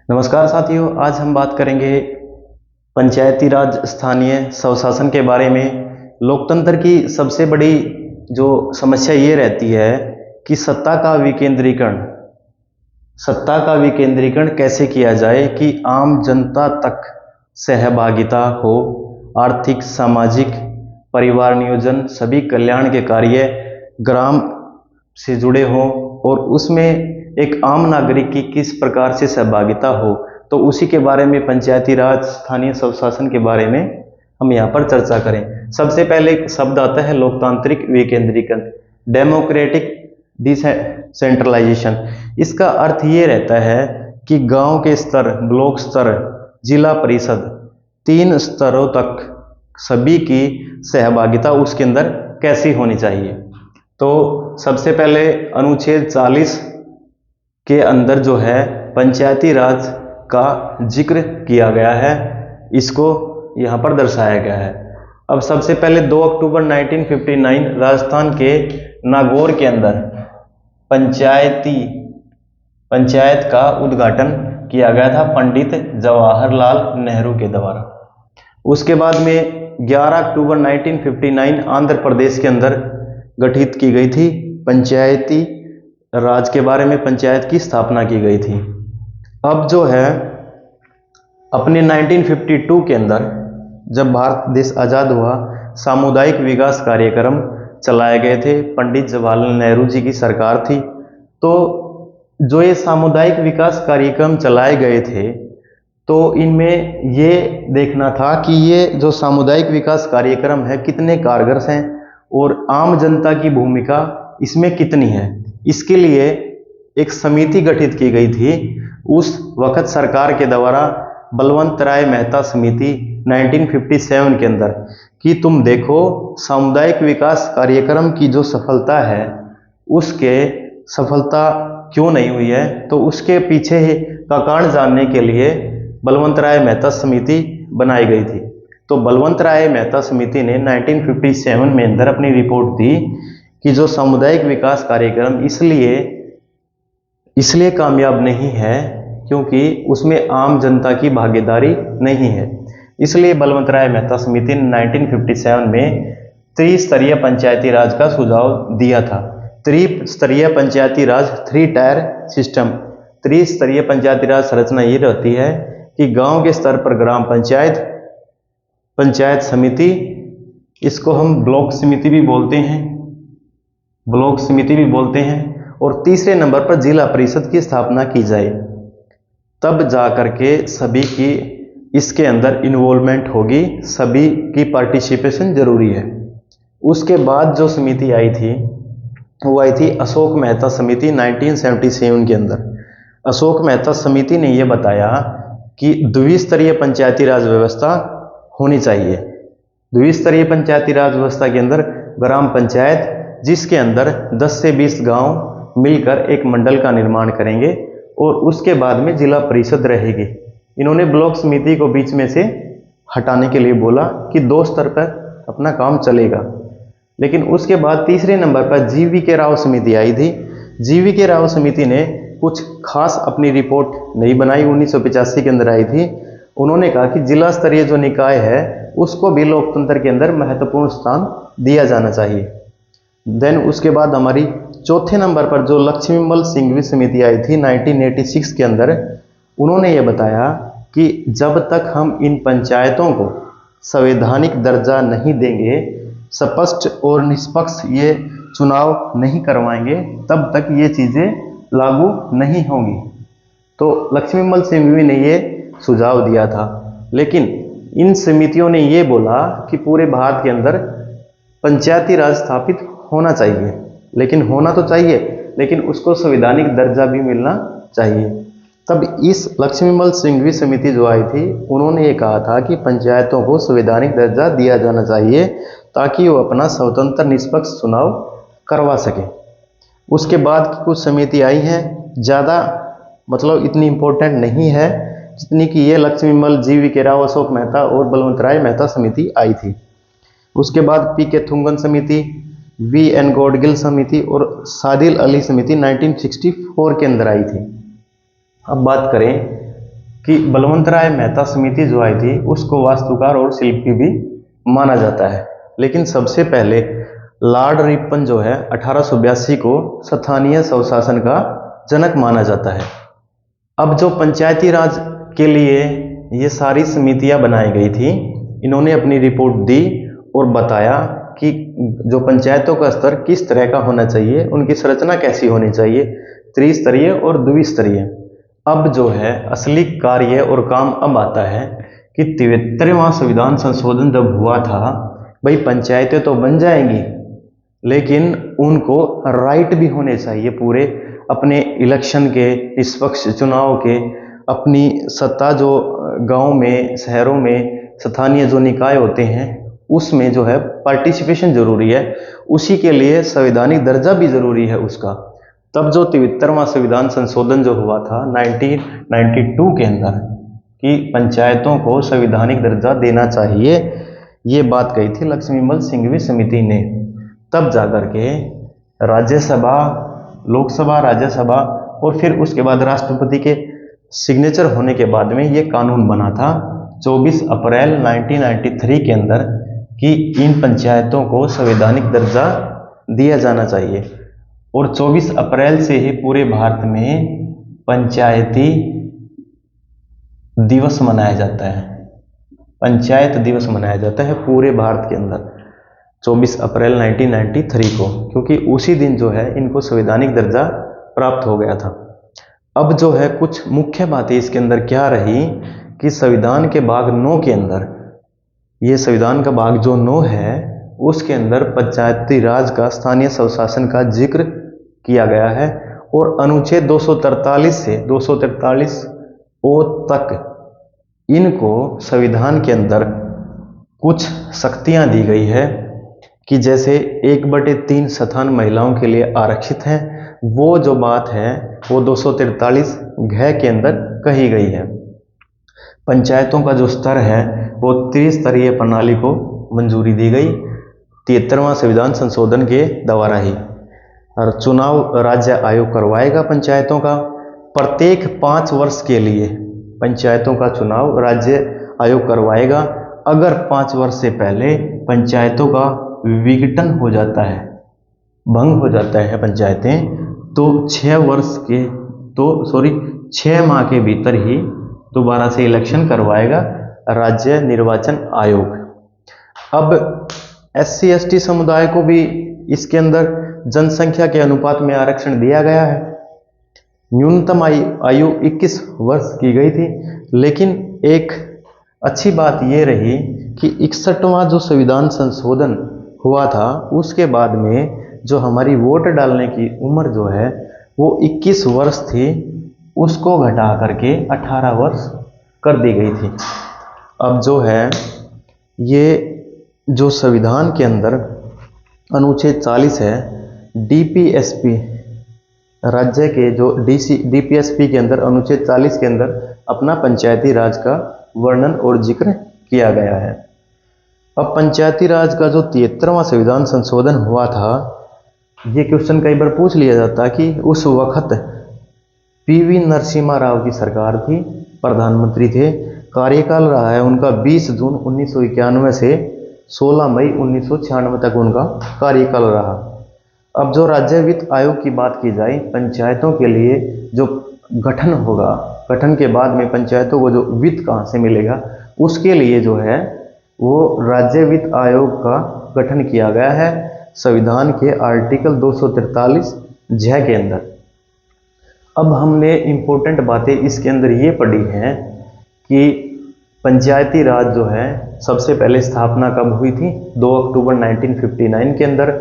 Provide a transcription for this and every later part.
नमस्कार साथियों, आज हम बात करेंगे पंचायती राज स्थानीय स्वशासन के बारे में। लोकतंत्र की सबसे बड़ी जो समस्या ये रहती है कि सत्ता का विकेंद्रीकरण कैसे किया जाए कि आम जनता तक सहभागिता हो, आर्थिक, सामाजिक, परिवार नियोजन, सभी कल्याण के कार्य ग्राम से जुड़े हों और उसमें एक आम नागरिक की किस प्रकार से सहभागिता हो। तो उसी के बारे में पंचायती राज स्थानीय स्वशासन के बारे में हम यहाँ पर चर्चा करें। सबसे पहले एक शब्द आता है लोकतांत्रिक विकेंद्रीकरण, डेमोक्रेटिक डिसेंट्रलाइजेशन। इसका अर्थ ये रहता है कि गांव के स्तर, ब्लॉक स्तर, जिला परिषद, 3 स्तरों तक सभी की सहभागिता उसके अंदर कैसी होनी चाहिए। तो सबसे पहले अनुच्छेद 40 के अंदर जो है पंचायती राज का जिक्र किया गया है, इसको यहाँ पर दर्शाया गया है। अब सबसे पहले 2 अक्टूबर 1959 राजस्थान के नागौर के अंदर पंचायत का उद्घाटन किया गया था पंडित जवाहरलाल नेहरू के द्वारा। उसके बाद में 11 अक्टूबर 1959 आंध्र प्रदेश के अंदर गठित की गई थी पंचायती राज के बारे में, पंचायत की स्थापना की गई थी। अब जो है अपने 1952 के अंदर जब भारत देश आज़ाद हुआ, सामुदायिक विकास कार्यक्रम चलाए गए थे। पंडित जवाहरलाल नेहरू जी की सरकार थी। तो जो ये सामुदायिक विकास कार्यक्रम चलाए गए थे, तो इनमें ये देखना था कि ये जो सामुदायिक विकास कार्यक्रम है कितने कारगर हैं और आम जनता की भूमिका इसमें कितनी है। इसके लिए एक समिति गठित की गई थी उस वक्त सरकार के द्वारा, बलवंत राय मेहता समिति 1957 के अंदर, कि तुम देखो सामुदायिक विकास कार्यक्रम की जो सफलता है उसके सफलता क्यों नहीं हुई है। तो उसके पीछे का कारण जानने के लिए बलवंत राय मेहता समिति बनाई गई थी। तो बलवंत राय मेहता समिति ने 1957 में अंदर अपनी रिपोर्ट दी कि जो सामुदायिक विकास कार्यक्रम इसलिए कामयाब नहीं है क्योंकि उसमें आम जनता की भागीदारी नहीं है। इसलिए बलवंत राय मेहता समिति ने 1957 में त्रिस्तरीय पंचायती राज का सुझाव दिया था। त्रिस्तरीय पंचायती राज, 3 टायर सिस्टम। त्रिस्तरीय पंचायती राज संरचना ये रहती है कि गांव के स्तर पर ग्राम पंचायत, पंचायत समिति, इसको हम ब्लॉक समिति भी बोलते हैं, और तीसरे नंबर पर जिला परिषद की स्थापना की जाए। तब जा करके सभी की इसके अंदर इन्वॉल्वमेंट होगी, सभी की पार्टिसिपेशन जरूरी है। उसके बाद जो समिति आई थी वो आई थी अशोक मेहता समिति 1977 के अंदर। अशोक मेहता समिति ने यह बताया कि द्विस्तरीय पंचायती राज व्यवस्था होनी चाहिए। द्विस्तरीय पंचायती राज व्यवस्था के अंदर ग्राम पंचायत, जिसके अंदर 10 से 20 गांव मिलकर एक मंडल का निर्माण करेंगे, और उसके बाद में जिला परिषद रहेगी। इन्होंने ब्लॉक समिति को बीच में से हटाने के लिए बोला कि 2 स्तर पर अपना काम चलेगा। लेकिन उसके बाद तीसरे नंबर पर GV राव समिति आई थी। GV राव समिति ने कुछ खास अपनी रिपोर्ट नहीं बनाई, 1985 के अंदर आई थी। उन्होंने कहा कि जिला स्तरीय जो निकाय है उसको भी लोकतंत्र के अंदर महत्वपूर्ण स्थान दिया जाना चाहिए। देन उसके बाद हमारी चौथे नंबर पर जो लक्ष्मीमल सिंघवी समिति आई थी 1986 के अंदर, उन्होंने ये बताया कि जब तक हम इन पंचायतों को संवैधानिक दर्जा नहीं देंगे, स्पष्ट और निष्पक्ष ये चुनाव नहीं करवाएंगे, तब तक ये चीज़ें लागू नहीं होंगी। तो लक्ष्मीमल सिंघवी ने ये सुझाव दिया था। लेकिन इन समितियों ने ये बोला कि पूरे भारत के अंदर पंचायती राज स्थापित होना चाहिए, लेकिन होना तो चाहिए, लेकिन उसको संवैधानिक दर्जा भी मिलना चाहिए। तब इस लक्ष्मीमल सिंघवी समिति जो आई थी, उन्होंने ये कहा था कि पंचायतों को संवैधानिक दर्जा दिया जाना चाहिए ताकि वो अपना स्वतंत्र निष्पक्ष चुनाव करवा सके। उसके बाद की कुछ समिति आई हैं, ज़्यादा मतलब इतनी इम्पोर्टेंट नहीं है जितनी कि ये लक्ष्मीमल, GV राव, अशोक मेहता और बलवंत राय मेहता समिति आई थी। उसके बाद PK थुंगन समिति, VN गौडगिल समिति और सादिल अली समिति 1964 के अंदर आई थी। अब बात करें कि बलवंत राय मेहता समिति जो आई थी उसको वास्तुकार और शिल्पी भी माना जाता है। लेकिन सबसे पहले लॉर्ड रिपन जो है 1882 को स्थानीय स्वशासन का जनक माना जाता है। अब जो पंचायती राज के लिए ये सारी समितियां बनाई गई थी, इन्होंने अपनी रिपोर्ट दी और बताया कि जो पंचायतों का स्तर किस तरह का होना चाहिए, उनकी संरचना कैसी होनी चाहिए, त्रिस्तरीय और द्विस्तरीय। अब जो है असली कार्य और काम अब आता है कि 73वां संविधान संशोधन जब हुआ था, भाई पंचायतें तो बन जाएंगी लेकिन उनको राइट भी होने चाहिए पूरे अपने इलेक्शन के, निष्पक्ष चुनाव के, अपनी सत्ता जो गांव में, शहरों में स्थानीय जो निकाय होते हैं उसमें जो है पार्टिसिपेशन जरूरी है। उसी के लिए संवैधानिक दर्जा भी जरूरी है उसका। तब जो 73वां संविधान संशोधन जो हुआ था 1992 के अंदर कि पंचायतों को संवैधानिक दर्जा देना चाहिए, ये बात कही थी लक्ष्मीमल सिंघवी समिति ने। तब जाकर के राज्यसभा, लोकसभा, राज्यसभा और फिर उसके बाद राष्ट्रपति के सिग्नेचर होने के बाद में ये कानून बना था 24 अप्रैल 1993 के अंदर कि इन पंचायतों को संवैधानिक दर्जा दिया जाना चाहिए। और 24 अप्रैल से ही पूरे भारत में पंचायती दिवस मनाया जाता है। पंचायत दिवस मनाया जाता है पूरे भारत के अंदर 24 अप्रैल 1993 को, क्योंकि उसी दिन जो है इनको संवैधानिक दर्जा प्राप्त हो गया था। अब जो है कुछ मुख्य बातें इसके अंदर क्या रही कि संविधान के भाग 9 के अंदर, ये संविधान का भाग जो 9 है उसके अंदर पंचायती राज का, स्थानीय स्वशासन का जिक्र किया गया है। और अनुच्छेद 243 से 243 ओ तक इनको संविधान के अंदर कुछ शक्तियां दी गई है कि जैसे 1/3 स्थान महिलाओं के लिए आरक्षित है। वो जो बात है वो 243 घ के अंदर कही गई है। पंचायतों का जो स्तर है वो त्रिस्तरीय प्रणाली को मंजूरी दी गई 73वां संविधान संशोधन के द्वारा ही। और चुनाव राज्य आयोग करवाएगा पंचायतों का। प्रत्येक 5 वर्ष के लिए पंचायतों का चुनाव राज्य आयोग करवाएगा। अगर 5 वर्ष से पहले पंचायतों का विघटन हो जाता है, भंग हो जाता है पंचायतें, तो 6 माह के भीतर ही दोबारा से इलेक्शन करवाएगा राज्य निर्वाचन आयोग। अब SC/ST समुदाय को भी इसके अंदर जनसंख्या के अनुपात में आरक्षण दिया गया है। न्यूनतम आयु 21 वर्ष की गई थी। लेकिन एक अच्छी बात यह रही कि 61वां जो संविधान संशोधन हुआ था उसके बाद में जो हमारी वोट डालने की उम्र जो है वो 21 वर्ष थी, उसको घटा करके 18 वर्ष कर दी गई थी। अब जो है ये जो संविधान के अंदर अनुच्छेद 40 है, DPSP राज्य के जो DPSP के अंदर अनुच्छेद 40 के अंदर अपना पंचायती राज का वर्णन और जिक्र किया गया है। अब पंचायती राज का जो 73वां संविधान संशोधन हुआ था, ये क्वेश्चन कई बार पूछ लिया जाता कि उस वक्त PV नरसिम्हा राव की सरकार थी, प्रधानमंत्री थे, कार्यकाल रहा है उनका 20 जून 1991 से 16 मई 1996 तक उनका कार्यकाल रहा। अब जो राज्य वित्त आयोग की बात की जाए, पंचायतों के लिए जो गठन होगा, गठन के बाद में पंचायतों को जो वित्त कहाँ से मिलेगा, उसके लिए जो है वो राज्य वित्त आयोग का गठन किया गया है संविधान के आर्टिकल 243 झ के अंदर। अब हमने इम्पोर्टेंट बातें इसके अंदर ये पढ़ी हैं कि पंचायती राज जो है सबसे पहले स्थापना कब हुई थी? 2 अक्टूबर 1959 के अंदर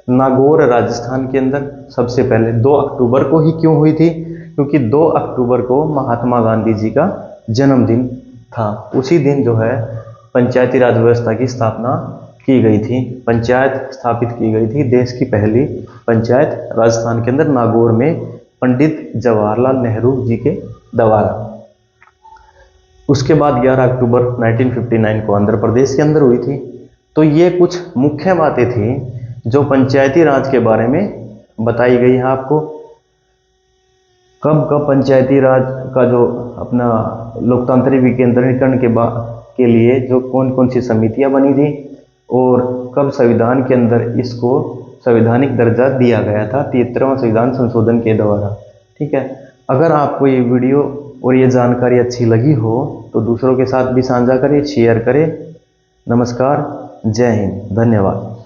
नागौर राजस्थान के अंदर। सबसे पहले 2 अक्टूबर को ही क्यों हुई थी? क्योंकि 2 अक्टूबर को महात्मा गांधी जी का जन्मदिन था। उसी दिन जो है पंचायती राज व्यवस्था की स्थापना की गई थी, पंचायत स्थापित की गई थी। देश की पहली पंचायत राजस्थान के अंदर नागौर में पंडित जवाहरलाल नेहरू जी के द्वारा। उसके बाद 11 अक्टूबर 1959 को आंध्र प्रदेश के अंदर हुई थी। तो ये कुछ मुख्य बातें थी जो पंचायती राज के बारे में बताई गई है आपको। कब कब पंचायती राज का जो अपना लोकतांत्रिक विकेंद्रीकरण के लिए जो कौन कौन सी समितियां बनी थी और कब संविधान के अंदर इसको संवैधानिक दर्जा दिया गया था 73वां संविधान संशोधन के द्वारा। ठीक है, अगर आपको ये वीडियो और ये जानकारी अच्छी लगी हो तो दूसरों के साथ भी साझा करें, शेयर करें। नमस्कार, जय हिंद, धन्यवाद।